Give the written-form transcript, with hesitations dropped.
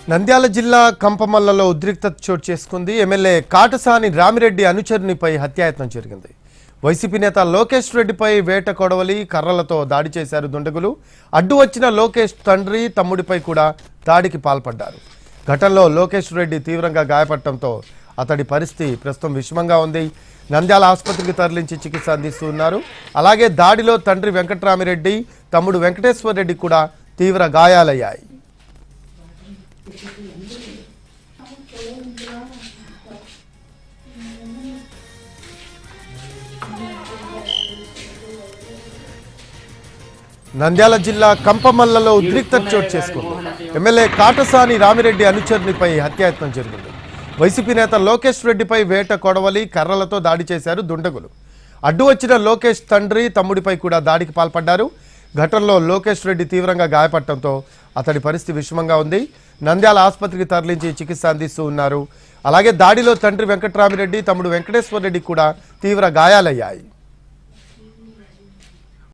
నంద్యాల జిల్లా కంపమల్లలో ఉద్రిక్తత చోటు చేసుకుంది. ఎమ్మెల్యే కాటసాని రామిరెడ్డి అనుచరునిపై హత్యాయత్నం జరిగింది. వైసీపీ నేత లోకేష్ రెడ్డిపై వేట కొడవలి కర్రలతో దాడి చేశారు దుండగులు. అడ్డు వచ్చిన లోకేష్ తండ్రి తమ్ముడిపై కూడా దాడికి పాల్పడ్డారు. ఘటనలో లోకేష్ రెడ్డి తీవ్రంగా గాయపడటంతో అతడి పరిస్థితి ప్రస్తుతం విషమంగా ఉంది. నంద్యాల ఆసుపత్రికి తరలించి చికిత్స అందిస్తున్నారు. అలాగే దాడిలో తండ్రి వెంకట్రామిరెడ్డి తమ్ముడు వెంకటేశ్వర రెడ్డి కూడా తీవ్ర గాయాలయ్యాయి. నంద్యాల జిల్లా కంపమల్లలో ఉద్రిక్తత చోటు చేసుకుంది. ఎమ్మెల్యే కాటసాని రామిరెడ్డి అనుచరునిపై హత్యాయత్నం జరిగింది. వైసీపీ నేత లోకేష్ రెడ్డిపై వేట కొడవలి కర్రలతో దాడి చేశారు దుండగులు. అడ్డు వచ్చిన లోకేష్ తండ్రి తమ్ముడిపై కూడా దాడికి పాల్పడ్డారు. ఘటనలో లోకేష్ రెడ్డి తీవ్రంగా గాయపడటంతో అతడి పరిస్థితి విషమంగా ఉంది. నంద్యాల ఆసుపత్రికి తరలించి చికిత్స అందిస్తూ ఉన్నారు. అలాగే దాడిలో తండ్రి వెంకట్రామిరెడ్డి తమ్ముడు వెంకటేశ్వర రెడ్డి కూడా తీవ్ర గాయాలయ్యాయి.